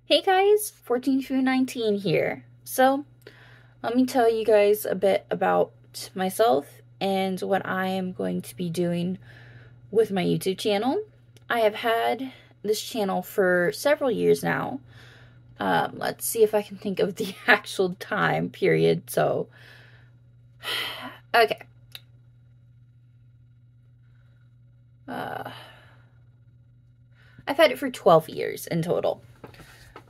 Hey guys, 14Fu19 here. So, let me tell you guys a bit about myself and what I am going to be doing with my YouTube channel. I have had this channel for several years now. Let's see if I can think of the actual time period. So, okay. I've had it for 12 years in total.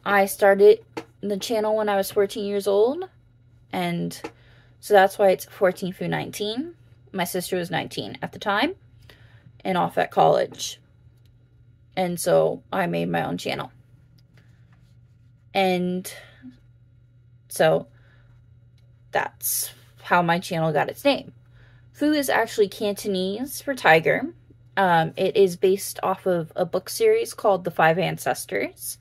I started the channel when I was 14 years old, and so that's why it's 14Fu19. My sister was 19 at the time and off at college. And so I made my own channel. And so that's how my channel got its name. Fu is actually Cantonese for tiger. It is based off of a book series called The Five Ancestors.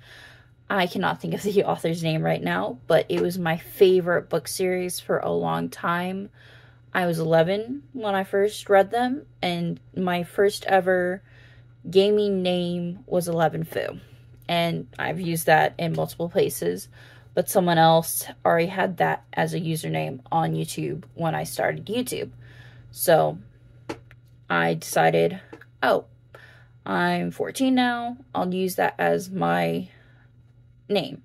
I cannot think of the author's name right now, but it was my favorite book series for a long time. I was 11 when I first read them, and my first ever gaming name was 11Fu. And I've used that in multiple places, but someone else already had that as a username on YouTube when I started YouTube. So I decided, oh, I'm 14 now, I'll use that as my name.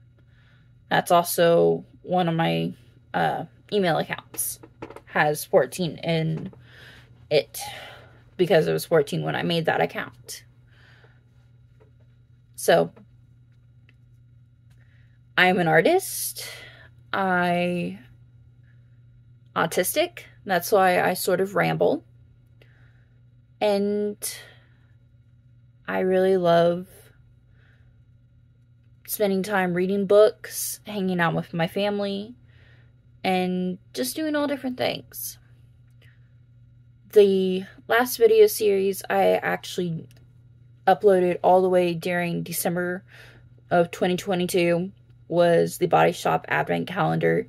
That's also one of my email accounts. Has 14 in it because it was 14 when I made that account. So I'm an artist. I'm autistic. That's why I sort of ramble. And I really love spending time reading books, hanging out with my family, and just doing all different things. The last video series I actually uploaded all the way during December of 2022 was the Body Shop Advent Calendar,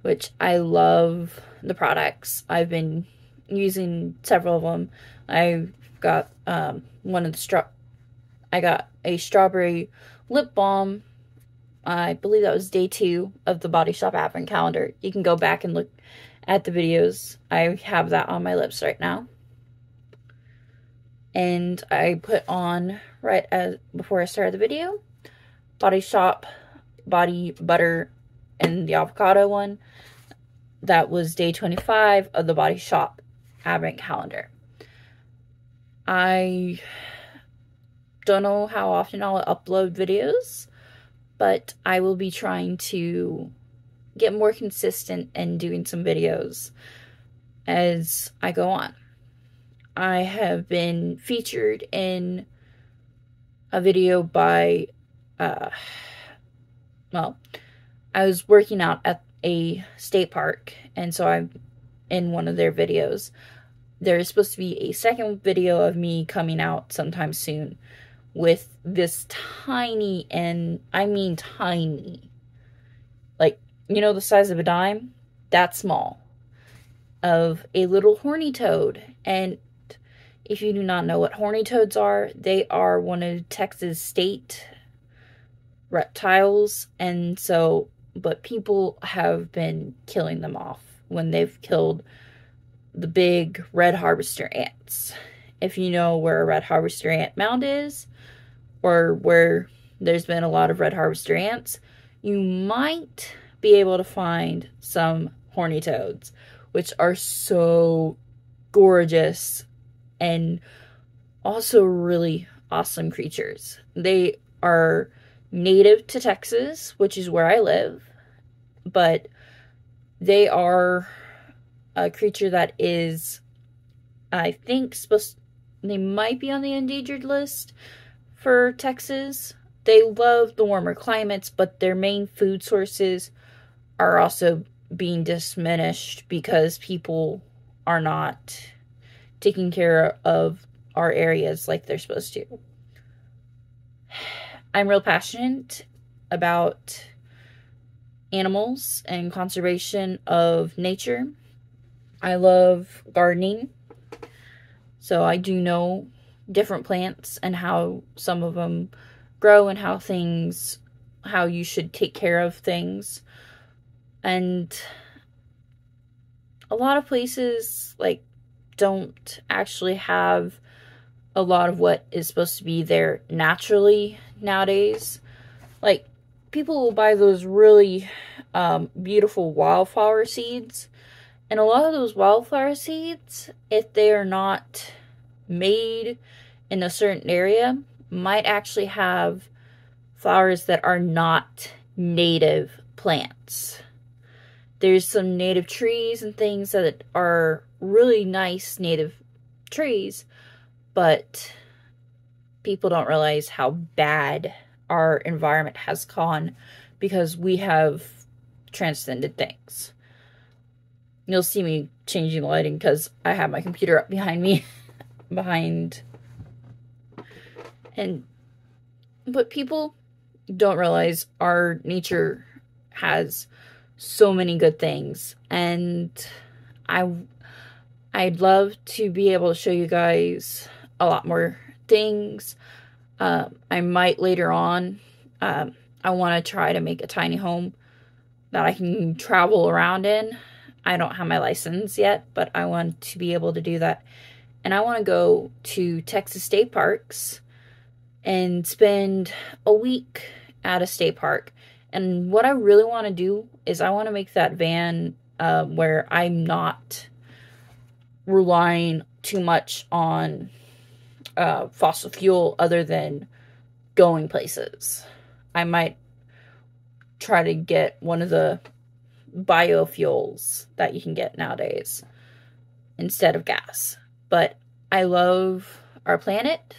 which I love the products. I've been using several of them. I got I got a strawberry lip balm. I believe that was day 2 of the Body Shop Advent Calendar. You can go back and look at the videos. I have that on my lips right now. And I put on, before I started the video, Body Shop Body Butter and the avocado one. That was day 25 of the Body Shop Advent Calendar. I don't know how often I'll upload videos, but I will be trying to get more consistent and doing some videos as I go on. I have been featured in a video by, I was working out at a state park, and so I'm in one of their videos. There's supposed to be a second video of me coming out sometime soon with this tiny, and I mean tiny, like, you know, the size of a dime? That small, of a little horny toad. And if you do not know what horny toads are, they are one of Texas state reptiles, and so, but people have been killing them off when they've killed the big red harvester ants. If you know where a red harvester ant mound is, or where there's been a lot of red harvester ants, you might be able to find some horny toads, which are so gorgeous and also really awesome creatures. They are native to Texas, which is where I live, but they are a creature that is, I think, they might be on the endangered list for Texas. They love the warmer climates, but their main food sources are also being diminished because people are not taking care of our areas like they're supposed to. I'm real passionate about animals and conservation of nature. I love gardening, so I do know different plants and how some of them grow and how things how you should take care of things. And a lot of places, like, don't actually have a lot of what is supposed to be there naturally nowadays. Like, people will buy those really beautiful wildflower seeds. And a lot of those wildflower seeds, if they are not made in a certain area, might actually have flowers that are not native plants. There's some native trees and things that are really nice native trees, but people don't realize how bad our environment has gone because we have transcended things. You'll see me changing the lighting because I have my computer up behind me. But people don't realize our nature has so many good things, and I'd love to be able to show you guys a lot more things. I might later on. I want to try to make a tiny home that I can travel around in. I don't have my license yet, but I want to be able to do that. And I want to go to Texas state parks and spend a week at a state park. And what I really want to do is I want to make that van where I'm not relying too much on fossil fuel other than going places. I might try to get one of the biofuels that you can get nowadays instead of gas. But I love our planet.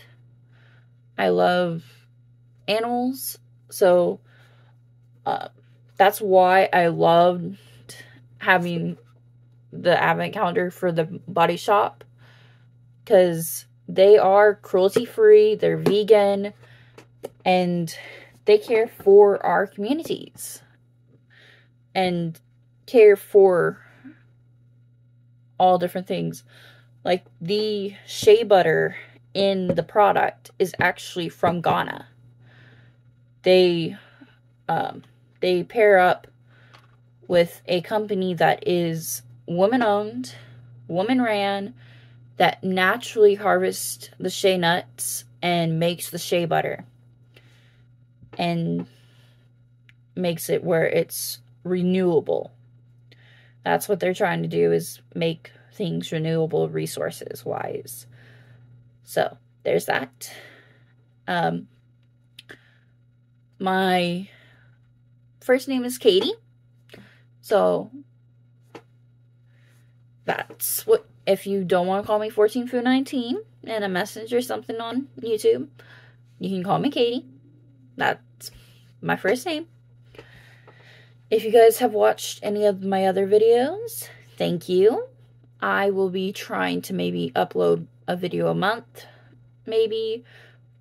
I love animals. So that's why I loved having the advent calendar for the Body Shop, because they are cruelty free, they're vegan, and they care for our communities and care for all different things. Like the shea butter in the product is actually from Ghana. They pair up with a company that is woman-owned, woman-ran, that naturally harvests the shea nuts and makes the shea butter. And makes it where it's renewable. That's what they're trying to do, is make things renewable resources-wise. So, there's that. My first name is Katie. So, that's what, if you don't want to call me 14Fu19 in a message or something on YouTube, you can call me Katie. That's my first name. If you guys have watched any of my other videos, thank you. I will be trying to maybe upload a video a month. Maybe.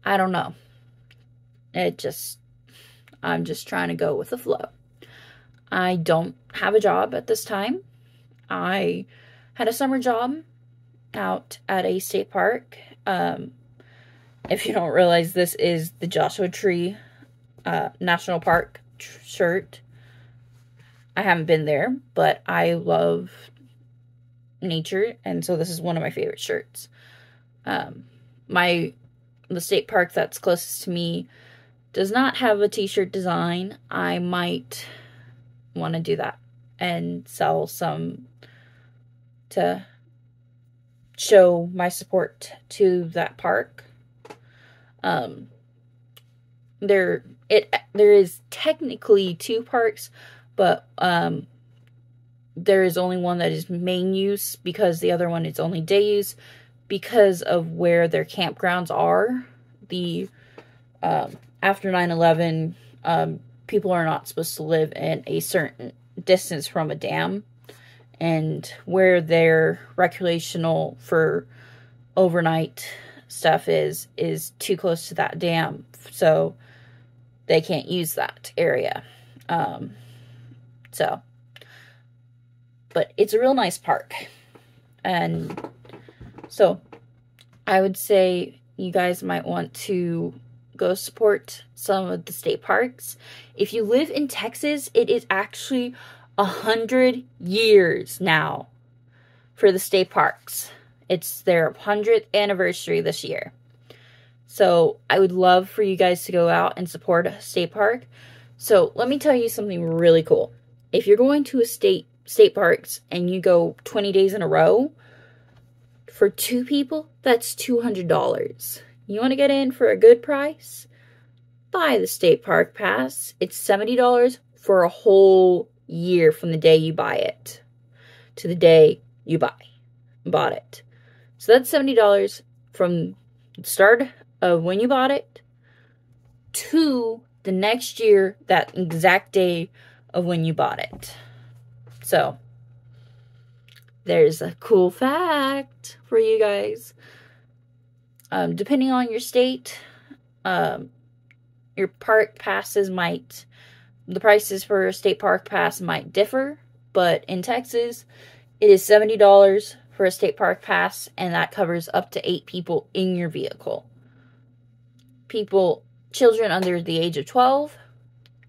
I don't know. I'm just trying to go with the flow. I don't have a job at this time. I had a summer job out at a state park. If you don't realize, this is the Joshua Tree National Park shirt. I haven't been there, but I love nature, and so this is one of my favorite shirts. The state park that's closest to me does not have a t-shirt design. I might want to do that and sell some to show my support to that park. There is technically 2 parks, but there is only one that is main use, because the other one is only day use because of where their campgrounds are. After 9/11, people are not supposed to live in a certain distance from a dam, and where their recreational for overnight stuff is too close to that dam, so they can't use that area. But it's a real nice park. And so I would say you guys might want to go support some of the state parks. If you live in Texas, it is actually 100 years now for the state parks. It's their 100th anniversary this year. So I would love for you guys to go out and support a state park. So let me tell you something really cool. If you're going to a state parks and you go 20 days in a row, for 2 people, that's $200. You want to get in for a good price? Buy the state park pass. It's $70 for a whole year from the day you buy it to the day you bought it. So that's $70 from the start of when you bought it to the next year, that exact day of when you bought it. So there's a cool fact for you guys. Depending on your state, your park passes the prices for a state park pass might differ, but in Texas, it is $70 for a state park pass, and that covers up to 8 people in your vehicle. Children under the age of 12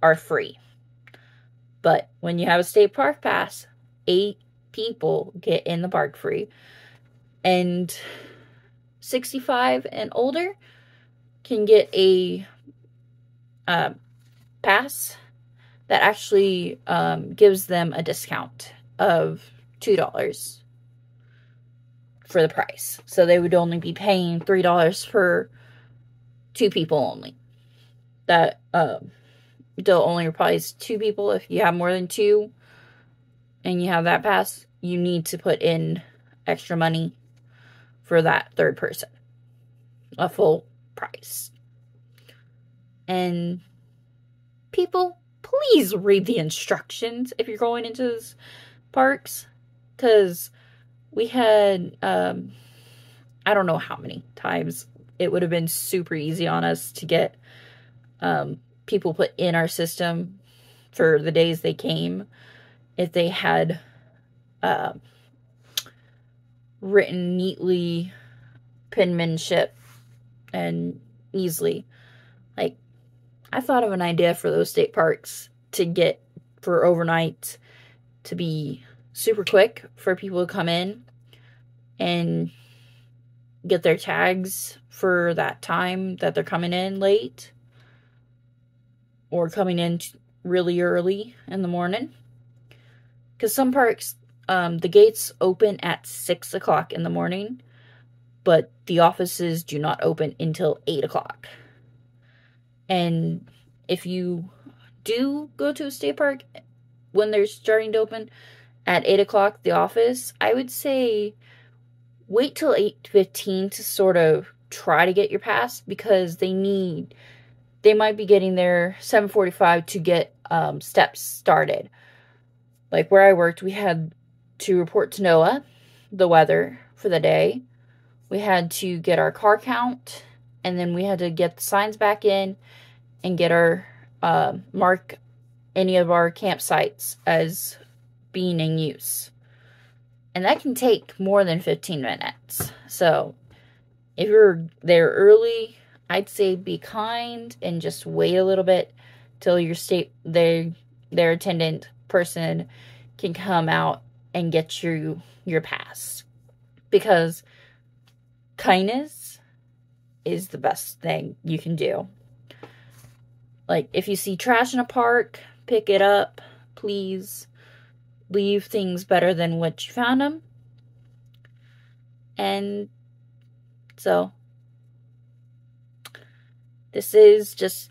are free. But when you have a state park pass, 8 people get in the park free. And 65 and older can get a pass that actually gives them a discount of $2 for the price. So they would only be paying $3 for 2 people only. That they'll only replace 2 people. If you have more than 2 and you have that pass, you need to put in extra money for that 3rd person, a full price. And people, please read the instructions if you're going into those parks, because we had I don't know how many times it would have been super easy on us to get people put in our system for the days they came if they had written neatly, penmanship, and easily. Like, I thought of an idea for those state parks to get for overnight to be super quick for people to come in and get their tags for that time that they're coming in late or coming in really early in the morning. Because some parks, the gates open at 6 o'clock in the morning, but the offices do not open until 8 o'clock. And if you do go to a state park when they're starting to open at 8 o'clock, the office, I would say wait till 8:15 to sort of try to get your pass, because they might be getting there 7:45 to get steps started. Like where I worked, we had to report to NOAA the weather for the day. We had to get our car count, and then we had to get the signs back in and get our mark any of our campsites as being in use. And that can take more than 15 minutes. So if you're there early, I'd say be kind and just wait a little bit till their attendant person can come out and get your pass. Because kindness is the best thing you can do. Like, if you see trash in a park, pick it up. Please leave things better than what you found them. And so, this is just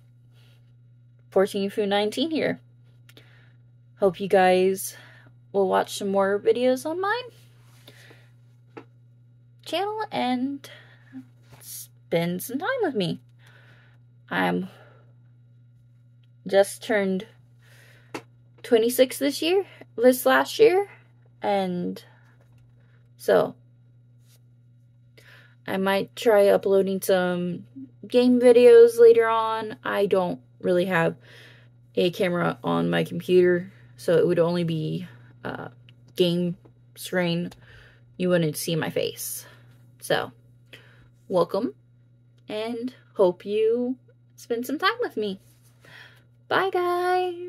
14 through 19 here. Hope you guys will watch some more videos on mine channel and spend some time with me. I'm just turned 26 this last year, and so I might try uploading some game videos later on. I don't really have a camera on my computer, so it would only be game screen. You wouldn't see my face. So, welcome, and hope you spend some time with me. Bye, guys.